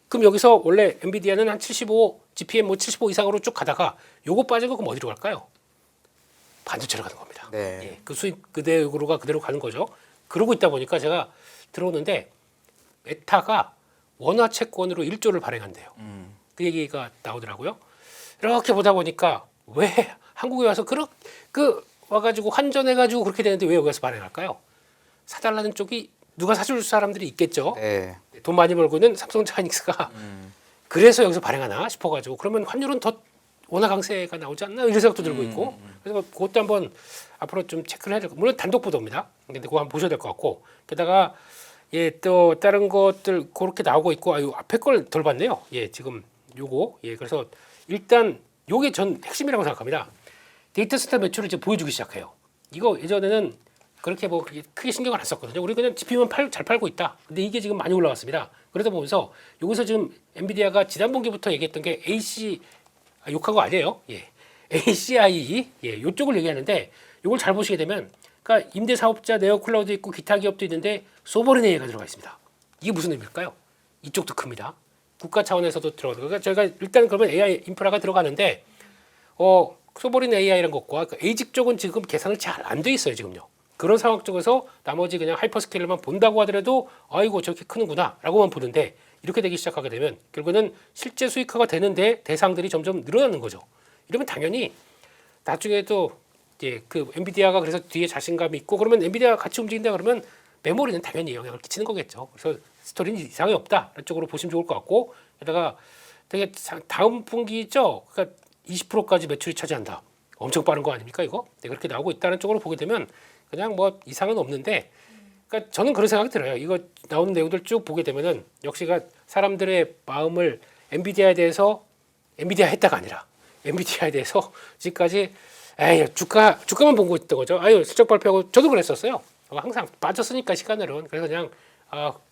그럼 여기서 원래 엔비디아는 한 75, GPM 75 이상으로 쭉 가다가 요거 빠지고 그럼 어디로 갈까요? 반도체로 가는 겁니다. 네. 예, 그 수익 그대로가 그대로 가는 거죠. 그러고 있다 보니까 제가 들어오는데 메타가 원화 채권으로 1조를 발행한대요. 그 얘기가 나오더라고요. 이렇게 보다 보니까 왜 한국에 와서 와가지고 환전해가지고 그렇게 되는데 왜 여기 와서 발행할까요? 사달라는 쪽이 누가 사줄 사람들이 있겠죠. 네. 돈 많이 벌고는 삼성전자 하이닉스가 그래서 여기서 발행하나 싶어가지고 그러면 환율은 더 원화 강세가 나오지 않나 이런 생각도 들고 있고 그래서 그것도 한번 앞으로 좀 체크를 해야 될 거. 물론 단독 보도입니다. 근데 그거 한번 보셔야 될 것 같고 게다가 또 다른 것들 그렇게 나오고 있고 앞에 걸 덜 봤네요. 지금 요거 그래서 일단 요게 전 핵심이라고 생각합니다. 데이터 센터 매출을 이제 보여주기 시작해요. 이거 예전에는 그렇게 크게 신경을 안 썼거든요. 우리 그냥 GPU만 잘 팔고 있다. 근데 이게 지금 많이 올라왔습니다. 그러다 보면서 여기서 지금 엔비디아가 지난 분기부터 얘기했던 게 욕한 거 아니에요. ACI 요쪽을 얘기하는데 이걸 잘 보시게 되면 그러니까 임대 사업자 네오클라우드 있고 기타 기업도 있는데 소버린 AI가 들어가 있습니다. 이게 무슨 의미일까요? 이쪽도 큽니다. 국가 차원에서도 들어가고 그러니까 저희가 일단 그러면 AI 인프라가 들어가는데 소버린 AI라는 것과 그 에이직 쪽은 지금 계산을 잘 안 돼 있어요 지금요. 그런 상황 쪽에서 나머지 그냥 하이퍼스케일만 본다고 하더라도 아이고 저렇게 크는구나라고만 보는데 이렇게 되기 시작하게 되면 결국에는 실제 수익화가 되는데 대상들이 점점 늘어나는 거죠. 이러면 당연히 나중에도 이제 그 엔비디아가 그래서 뒤에 자신감이 있고 그러면 엔비디아가 같이 움직인다 그러면 메모리는 당연히 영향을 끼치는 거겠죠. 그래서 스토리는 이상이 없다 이런 쪽으로 보시면 좋을 것 같고 게다가 되게 다음 분기죠. 그러니까 20%까지 매출이 차지한다. 엄청 빠른 거 아닙니까 이거? 네, 그렇게 나오고 있다는 쪽으로 보게 되면 그냥 뭐 이상은 없는데 그러니까 저는 그런 생각이 들어요. 이거 나오는 내용들 쭉 보게 되면은 역시가 사람들의 마음을 엔비디아에 대해서 엔비디아 했다가 아니라 엔비디아에 대해서 지금까지 에이 주가만 보고 있던 거죠. 아유 실적 발표하고 저도 그랬었어요. 항상 빠졌으니까 시간으로는 그래서 그냥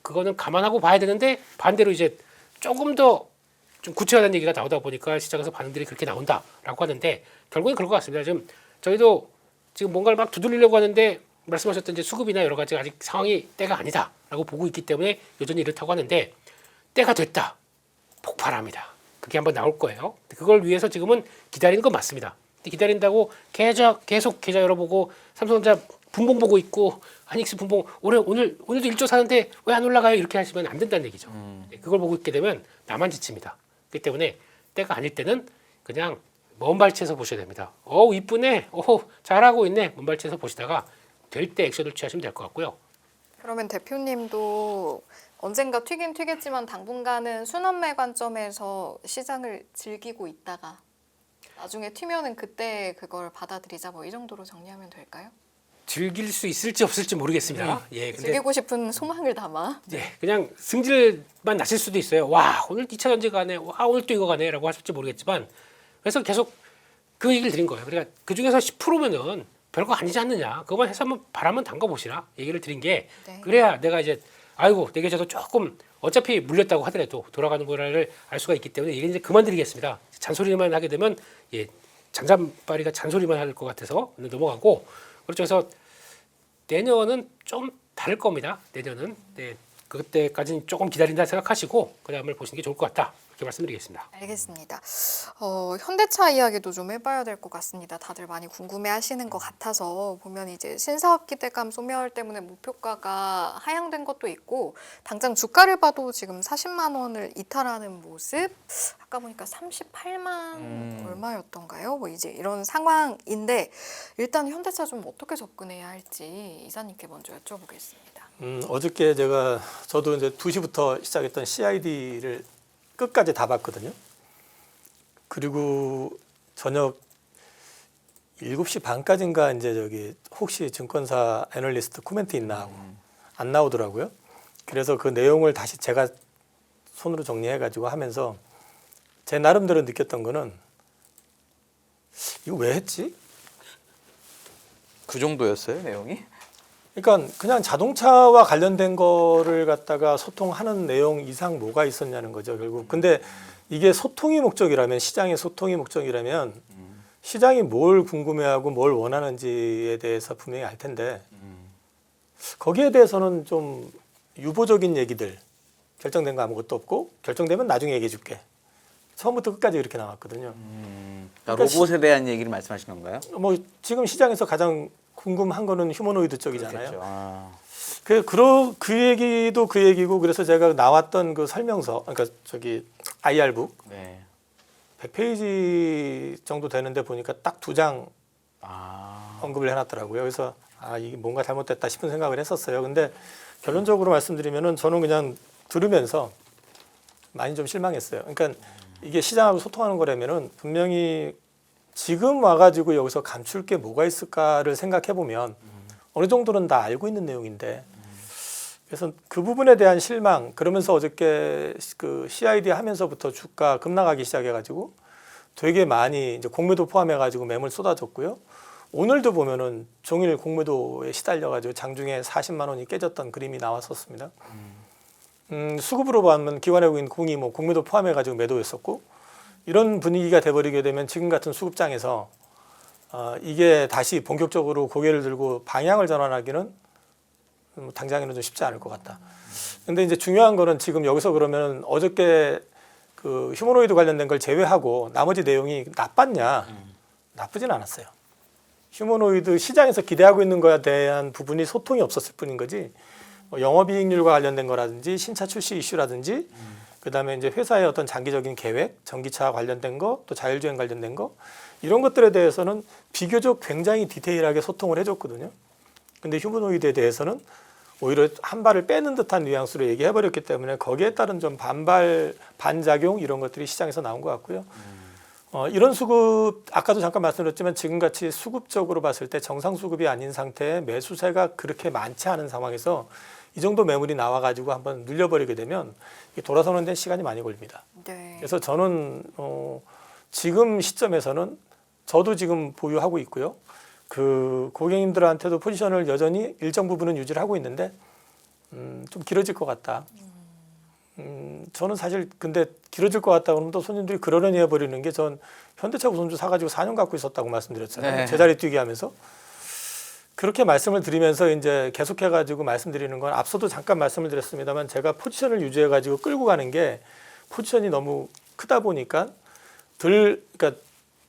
그거는 감안하고 봐야 되는데 반대로 이제 조금 더 좀 구체화된 얘기가 나오다 보니까 시장에서 반응들이 그렇게 나온다라고 하는데 결국엔 그럴 것 같습니다. 지금 저희도 지금 뭔가를 막 두들리려고 하는데 말씀하셨던 이제 수급이나 여러 가지 아직 상황이 때가 아니다라고 보고 있기 때문에 여전히 이렇다고 하는데 때가 됐다 폭발합니다. 그게 한번 나올 거예요. 그걸 위해서 지금은 기다리는 건 맞습니다. 근데 기다린다고 계속 계좌 열어보고 삼성전자 분봉 보고 있고 하닉스 분봉 오늘도 1조 사는데 왜 안 올라가요? 이렇게 하시면 안 된다는 얘기죠. 그걸 보고 있게 되면 나만 지칩니다. 그렇기 때문에 때가 아닐 때는 그냥 먼 발치에서 보셔야 됩니다. 이쁘네. 잘하고 있네. 먼 발치에서 보시다가 될 때 액션을 취하시면 될 것 같고요. 그러면 대표님도 언젠가 튀긴 튀겠지만 당분간은 순환매 관점에서 시장을 즐기고 있다가 나중에 튀면은 그때 그걸 받아들이자 뭐 이 정도로 정리하면 될까요? 즐길 수 있을지 없을지 모르겠습니다. 예, 근데 즐기고 싶은 소망을 담아. 그냥 승질만 나실 수도 있어요. 와 오늘 2차 전지 가네. 와 오늘 또 이거 가네라고 하실지 모르겠지만 그래서 계속 그 얘기를 드린 거예요. 그러니까 그 중에서 10%면은 별거 아니지 않느냐. 그것만 해서 한번 바람은 담가 보시라 얘기를 드린 게 네. 그래야 내가 이제 아이고 내 계좌도 조금 어차피 물렸다고 하더라도 돌아가는 거를 알 수가 있기 때문에 이게 이제 그만드리겠습니다. 잔소리만 하게 되면 잔잔바리가 잔소리만 할 것 같아서 넘어가고 그렇죠. 그래서 내년은 좀 다를 겁니다. 내년은 그때까지는 조금 기다린다 생각하시고 그 다음을 보시는 게 좋을 것 같다. 그렇게 말씀드리겠습니다. 알겠습니다. 현대차 이야기도 좀 해봐야 될 것 같습니다. 다들 많이 궁금해하시는 것 같아서 보면 이제 신사업 기대감 소멸 때문에 목표가가 하향된 것도 있고 당장 주가를 봐도 지금 40만 원을 이탈하는 모습. 아까 보니까 38만 얼마였던가요? 뭐 이제 이런 상황인데 일단 현대차 좀 어떻게 접근해야 할지 이사님께 먼저 여쭤보겠습니다. 어저께 저도 이제 2시부터 시작했던 CID를 끝까지 다 봤거든요. 그리고 저녁 7시 반까지인가 이제 혹시 증권사 애널리스트 코멘트 있나 하고 안 나오더라고요. 그래서 그 내용을 다시 제가 손으로 정리해 가지고 하면서 제 나름대로 느꼈던 거는 이거 왜 했지? 그 정도였어요 내용이? 그러니까 그냥 자동차와 관련된 거를 갖다가 소통하는 내용 이상 뭐가 있었냐는 거죠 결국. 근데 이게 소통이 목적이라면 시장의 소통이 목적이라면 시장이 뭘 궁금해하고 뭘 원하는지에 대해서 분명히 알 텐데 거기에 대해서는 좀 유보적인 얘기들 결정된 거 아무것도 없고 결정되면 나중에 얘기해 줄게. 처음부터 끝까지 그렇게 나왔거든요. 그러니까 로봇에 대한 얘기를 말씀하시는 건가요? 뭐 지금 시장에서 가장 궁금한 거는 휴머노이드 쪽이잖아요. 그렇겠죠. 그 얘기도 그 얘기고 그래서 제가 나왔던 그 설명서 그러니까 IR북 네. 100페이지 정도 되는데 보니까 딱 2장 언급을 해놨더라고요. 그래서 이게 뭔가 잘못됐다 싶은 생각을 했었어요. 근데 결론적으로 말씀드리면은 저는 그냥 들으면서 많이 좀 실망했어요. 그러니까 이게 시장하고 소통하는 거라면은 분명히 지금 와가지고 여기서 감출 게 뭐가 있을까를 생각해 보면 어느 정도는 다 알고 있는 내용인데 그래서 그 부분에 대한 실망 그러면서 어저께 그 CID 하면서부터 주가 급락하기 시작해가지고 되게 많이 이제 공매도 포함해가지고 매물 쏟아졌고요. 오늘도 보면은 종일 공매도에 시달려가지고 장중에 40만 원이 깨졌던 그림이 나왔었습니다. 수급으로 보면 기관외국인 공이 뭐 공매도 포함해가지고 매도했었고 이런 분위기가 돼버리게 되면 지금 같은 수급장에서 이게 다시 본격적으로 고개를 들고 방향을 전환하기는 당장에는 좀 쉽지 않을 것 같다. 근데 이제 중요한 거는 지금 여기서 그러면 어저께 그 휴머노이드 관련된 걸 제외하고 나머지 내용이 나빴냐? 나쁘진 않았어요. 휴머노이드 시장에서 기대하고 있는 거에 대한 부분이 소통이 없었을 뿐인 거지. 영업이익률과 관련된 거라든지 신차 출시 이슈라든지 그다음에 이제 회사의 어떤 장기적인 계획, 전기차 관련된 거, 또 자율주행 관련된 거 이런 것들에 대해서는 비교적 굉장히 디테일하게 소통을 해줬거든요. 근데 휴머노이드에 대해서는 오히려 한 발을 빼는 듯한 뉘앙스로 얘기해버렸기 때문에 거기에 따른 좀 반작용 이런 것들이 시장에서 나온 것 같고요. 이런 수급 아까도 잠깐 말씀드렸지만 지금같이 수급적으로 봤을 때 정상 수급이 아닌 상태에 매수세가 그렇게 많지 않은 상황에서 이 정도 매물이 나와가지고 한번 눌려버리게 되면 돌아서는 데는 시간이 많이 걸립니다. 네. 그래서 저는 지금 시점에서는 저도 지금 보유하고 있고요. 그 고객님들한테도 포지션을 여전히 일정 부분은 유지를 하고 있는데 좀 길어질 것 같다. 저는 사실 근데 길어질 것 같다 그러면 또 손님들이 그러려니 해버리는 게 전 현대차 우선주 사가지고 4년 갖고 있었다고 말씀드렸잖아요. 네. 제자리 뛰기 하면서. 그렇게 말씀을 드리면서 이제 계속해가지고 말씀드리는 건 앞서도 잠깐 말씀을 드렸습니다만 제가 포지션을 유지해가지고 끌고 가는 게 포지션이 너무 크다 보니까 그러니까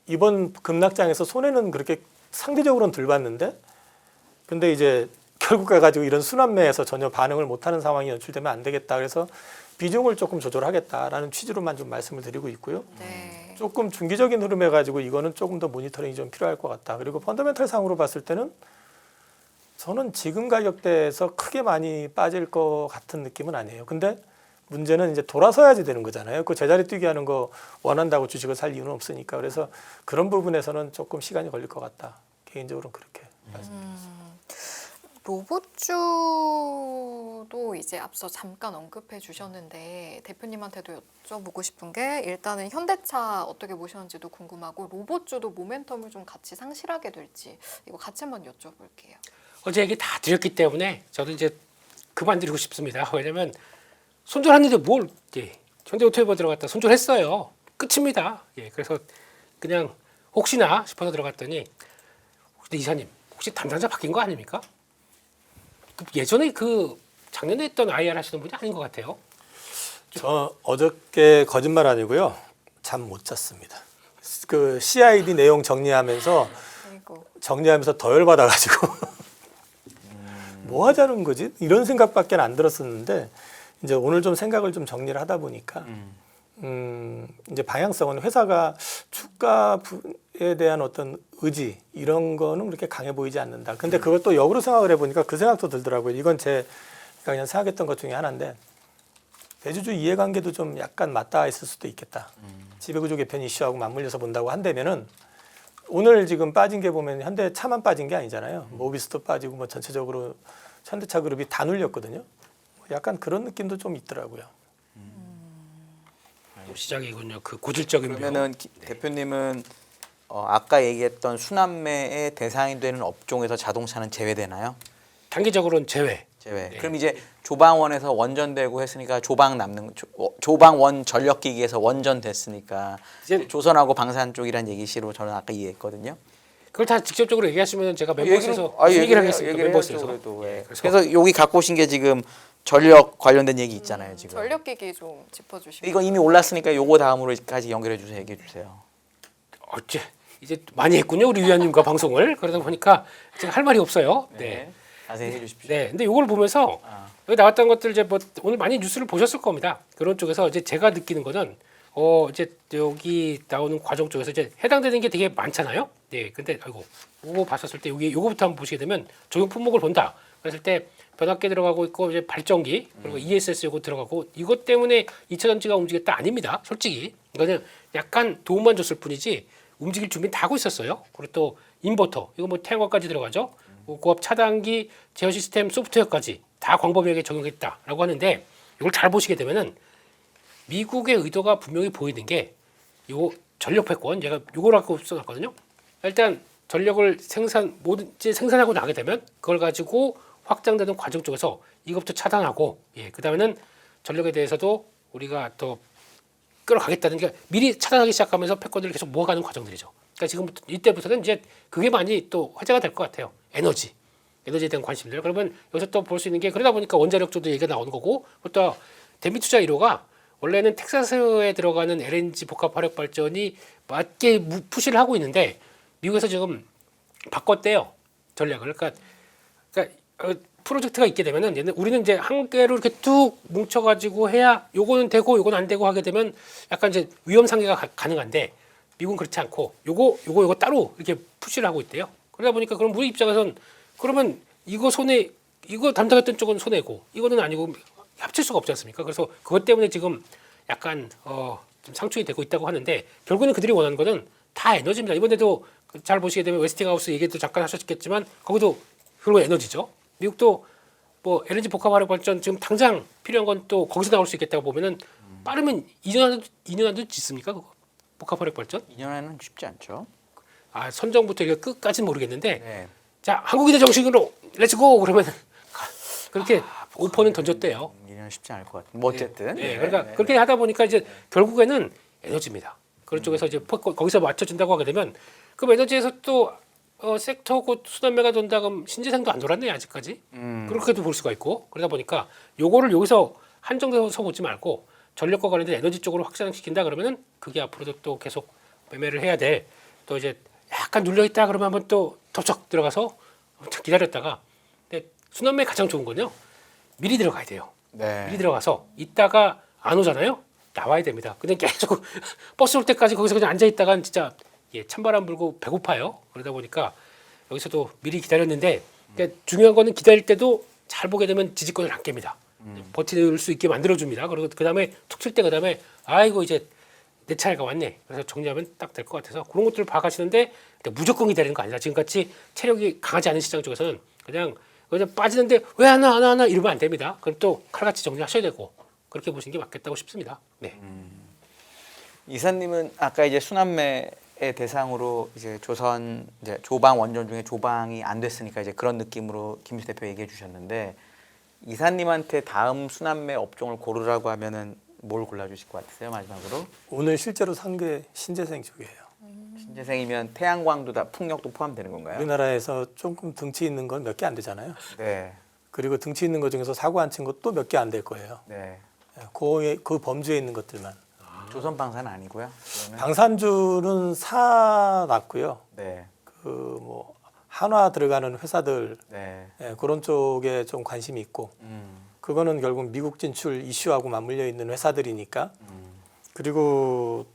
이번 급락장에서 손해는 그렇게 상대적으로는 덜 봤는데 근데 이제 결국 가가지고 이런 순환매에서 전혀 반응을 못하는 상황이 연출되면 안 되겠다. 그래서 비중을 조금 조절하겠다라는 취지로만 좀 말씀을 드리고 있고요. 네. 조금 중기적인 흐름에 가지고 이거는 조금 더 모니터링이 좀 필요할 것 같다. 그리고 펀더멘탈 상으로 봤을 때는 저는 지금 가격대에서 크게 많이 빠질 것 같은 느낌은 아니에요. 근데 문제는 이제 돌아서야지 되는 거잖아요. 그 제자리 뛰기 하는 거 원한다고 주식을 살 이유는 없으니까. 그래서 그런 부분에서는 조금 시간이 걸릴 것 같다. 개인적으로는 그렇게 말씀드립니다. 로봇주도 이제 앞서 잠깐 언급해 주셨는데 대표님한테도 여쭤보고 싶은 게 일단은 현대차 어떻게 보셨는지도 궁금하고 로봇주도 모멘텀을 좀 같이 상실하게 될지 이거 같이 한번 여쭤볼게요. 어제 얘기 다 드렸기 때문에 저도 이제 그만 드리고 싶습니다. 왜냐면 손절했는데 뭘 현대오토에버 들어갔다 손절했어요. 끝입니다. 예, 그래서 그냥 혹시나 싶어서 들어갔더니 근데 이사님 혹시 담당자 바뀐 거 아닙니까? 예전에 그 작년에 했던 IR 하시는 분이 아닌 것 같아요. 저 어저께 거짓말 아니고요. 잠 못 잤습니다. 그 CID 내용 정리하면서 아이고. 더 열받아가지고 뭐 하자는 거지? 이런 생각밖에 안 들었었는데 이제 오늘 좀 생각을 좀 정리를 하다 보니까 이제 방향성은 회사가 주가에 대한 어떤 의지 이런 거는 그렇게 강해 보이지 않는다. 근데 그걸 또 역으로 생각을 해보니까 그 생각도 들더라고요. 이건 제가 그냥 생각했던 것 중에 하나인데 대주주 이해관계도 좀 약간 맞닿아 있을 수도 있겠다. 지배구조 개편 이슈하고 맞물려서 본다고 한다면은 오늘 지금 빠진 게 보면 현대차만 빠진 게 아니잖아요. 모비스도 빠지고 뭐 전체적으로 현대차 그룹이 다 눌렸거든요. 약간 그런 느낌도 좀 있더라고요. 시장이군요. 그 고질적인 그러면은 대표님은 아까 얘기했던 순환매의 대상이 되는 업종에서 자동차는 제외되나요? 단기적으로는 제외. 제외. 네. 그럼 이제 조방원에서 원전되고 했으니까 조방원 전력기기에서 원전 됐으니까 이제 조선하고 방산 쪽이란 얘기시로 저는 아까 이해했거든요. 그걸 다 직접적으로 얘기하시면 제가 멤버스에서 얘기를 얘기를 하겠습니다. 멤버스에서. 그래도 예, 그래서 여기 갖고 오신 게 지금 전력 관련된 얘기 있잖아요. 지금. 전력기기 좀 짚어주시면. 이거 이미 올랐으니까 요거 다음으로까지 연결해 주세요. 얘기해 주세요. 어째 이제 많이 했군요 우리 위원님과 방송을 그러다 보니까 제가 할 말이 없어요. 네. 자세히 해 주십시오. 네. 근데 이걸 보면서 여기 나왔던 것들 이제 뭐 오늘 많이 뉴스를 보셨을 겁니다. 그런 쪽에서 이제 제가 느끼는 거는 이제 여기 나오는 과정 쪽에서 이제 해당되는 게 되게 많잖아요. 네. 근데 아이고 요거 봤었을 때 여기 요거부터 한번 보시게 되면 적용 품목을 본다. 그랬을 때 변압기 들어가고 있고 이제 발전기 그리고 ESS 요거 들어가고 이것 때문에 2차 전지가 움직였다 아닙니다. 솔직히 이거는 약간 도움만 줬을 뿐이지 움직일 준비는 다 하고 있었어요. 그리고 또 인버터 이거 뭐 태양광까지 들어가죠. 고압 차단기 제어 시스템 소프트웨어까지 다 광범위하게 적용했다라고 하는데 이걸 잘 보시게 되면은 미국의 의도가 분명히 보이는 게 요 전력 패권 제가 요걸 갖고 써놨거든요. 일단 전력을 뭐든지 생산하고 나게 되면 그걸 가지고 확장되는 과정 쪽에서 이것부터 차단하고 그다음에는 전력에 대해서도 우리가 더 끌어가겠다는 게 미리 차단하기 시작하면서 패권들을 계속 모아가는 과정들이죠. 그러니까 지금 이때부터는 이제 그게 많이 또 화제가 될 것 같아요. 에너지에 대한 관심들. 그러면 여기서 또 볼 수 있는 게 그러다 보니까 원자력 쪽도 얘기가 나오는 거고 또 대미투자 1호가 원래는 텍사스에 들어가는 LNG 복합 화력 발전이 맞게 푸시를 하고 있는데 미국에서 지금 바꿨대요 전략을. 그러니까 프로젝트가 있게 되면은 우리는 이제 한 개로 이렇게 뚝 뭉쳐가지고 해야 요거는 되고 요건 안 되고 하게 되면 약간 이제 위험 상계가 가능한데 미국은 그렇지 않고 요거 따로 이렇게 푸시를 하고 있대요. 그러다 보니까 그럼 우리 입장에선 그러면 이거 담당했던 쪽은 손해고 이거는 아니고 합칠 수가 없지 않습니까? 그래서 그것 때문에 지금 약간 좀 상충이 되고 있다고 하는데 결국에는 그들이 원하는 거는 다 에너지입니다. 이번에도 잘 보시게 되면 웨스팅하우스 얘기도 잠깐 하셨겠지만 거기도 결국 에너지죠. 미국도 뭐 LNG 복합 화력 발전 지금 당장 필요한 건 또 거기서 나올 수 있겠다고 보면은 빠르면 2년 안도 짓습니까? 그거 복합 화력 발전? 2년 안에는 쉽지 않죠. 선정부터 이게 끝까지는 모르겠는데 네. 자 한국이대 정식으로 렛츠고 그러면 그렇게 오퍼는 던졌대요. 2년 쉽지 않을 것 같아요. 뭐 어쨌든. 네, 그러니까 그렇게 하다 보니까 이제 결국에는 에너지입니다. 그런 쪽에서 이제 거기서 맞춰준다고 하게 되면 그럼 에너지에서 또 섹터고 순환매가 돈다 그럼 신재생도 안 돌았네 아직까지. 그렇게도 볼 수가 있고 그러다 보니까 요거를 여기서 한정돼서 보지 말고 전력과 관련된 에너지 쪽으로 확장시킨다 그러면은 그게 앞으로도 또 계속 매매를 해야 돼. 또 이제 약간 눌려 있다 그러면 한번 또 덮적 들어가서 기다렸다가 근데 순환매 가장 좋은 건요 미리 들어가야 돼요. 네. 미리 들어가서 있다가 안 오잖아요. 나와야 됩니다. 근데 계속 버스 올 때까지 거기서 그냥 앉아 있다간 진짜 찬바람 불고 배고파요. 그러다 보니까 여기서도 미리 기다렸는데 그러니까 중요한 거는 기다릴 때도 잘 보게 되면 지지권을 안 깹니다. 버틸 수 있게 만들어줍니다. 그리고 그 다음에 툭 칠 때 그 다음에 아이고 이제 내 차례가 왔네. 그래서 정리하면 딱 될 것 같아서 그런 것들을 봐가시는데 무조건 기다리는 거 아니다. 지금같이 체력이 강하지 않은 시장 쪽에서는 그냥 빠지는데 왜 안 와 이러면 안 됩니다. 그럼 또 칼같이 정리하셔야 되고 그렇게 보시는 게 맞겠다고 싶습니다. 네. 이사님은 아까 이제 순환매의 대상으로 이제 조선 이제 조방 원전 중에 조방이 안 됐으니까 이제 그런 느낌으로 김수 대표 얘기해 주셨는데 이사님한테 다음 순환매 업종을 고르라고 하면은 뭘 골라주실 것 같으세요 마지막으로? 오늘 실제로 산 게 신재생 쪽이에요. 신재생이면 태양광도 다 풍력도 포함되는 건가요? 우리나라에서 조금 등치 있는 건 몇 개 안 되잖아요. 네, 그리고 등치 있는 것 중에서 사고 안 친 것도 몇 개 안 될 거예요. 네. 그 범주에 있는 것들만. 조선 방사는 아니고요. 그러면? 방산주는 사놨고요. 네, 그 뭐 한화 들어가는 회사들 네. 그런 쪽에 좀 관심이 있고 그거는 결국 미국 진출 이슈하고 맞물려 있는 회사들이니까 그리고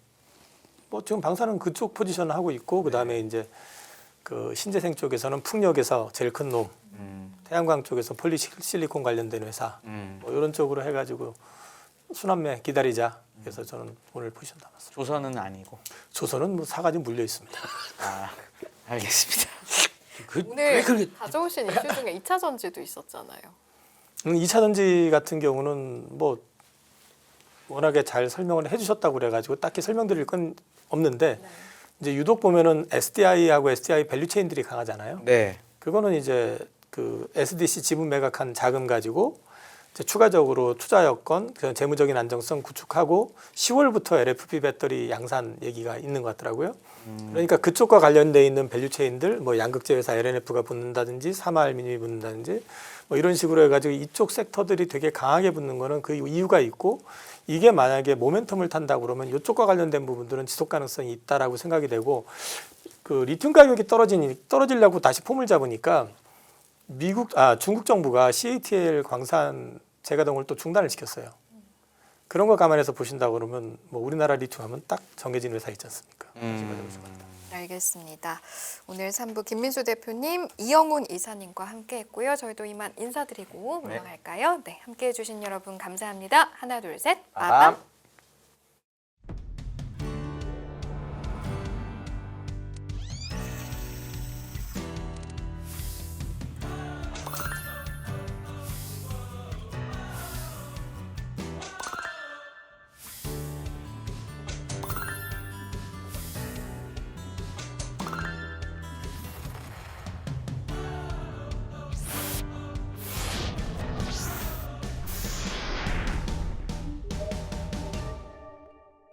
뭐 지금 방사는 그쪽 포지션을 하고 있고 그다음에 이제 그 신재생 쪽에서는 풍력에서 제일 큰 놈, 태양광 쪽에서 폴리실리콘 관련된 회사 뭐 이런 쪽으로 해가지고 순환매 기다리자. 그래서 저는 오늘 포지션 담았습니다. 조선은 아니고. 조선은 뭐 사가지 물려 있습니다. 아, 알겠습니다. 오늘 가져오신 이슈 중에 2차 전지도 있었잖아요. 2차 전지 같은 경우는 뭐 워낙에 잘 설명을 해주셨다고 그래가지고 딱히 설명드릴 건 없는데 이제 유독 보면은 SDI하고 SDI 밸류체인들이 강하잖아요. 네. 그거는 이제 그 SDC 지분 매각한 자금 가지고 이제 추가적으로 투자 여건, 그 재무적인 안정성 구축하고 10월부터 LFP 배터리 양산 얘기가 있는 것 같더라고요. 그러니까 그쪽과 관련돼 있는 밸류체인들, 뭐 양극재 회사 LNF가 붙는다든지 사마알루미늄이 붙는다든지 뭐 이런 식으로 해가지고 이쪽 섹터들이 되게 강하게 붙는 거는 그 이유가 있고 이게 만약에 모멘텀을 탄다고 그러면 이쪽과 관련된 부분들은 지속 가능성이 있다라고 생각이 되고 그 리튬 가격이 떨어지려고 다시 폼을 잡으니까 중국 정부가 CATL 광산 재가동을 또 중단을 시켰어요. 그런 거 감안해서 보신다고 그러면 뭐 우리나라 리튬 하면 딱 정해진 회사 있지 않습니까? 알겠습니다. 오늘 3부 김민수 대표님, 이영훈 이사님과 함께했고요. 저희도 이만 인사드리고 물러갈까요? 네, 함께해 주신 여러분 감사합니다. 하나, 둘, 셋, 빠밤.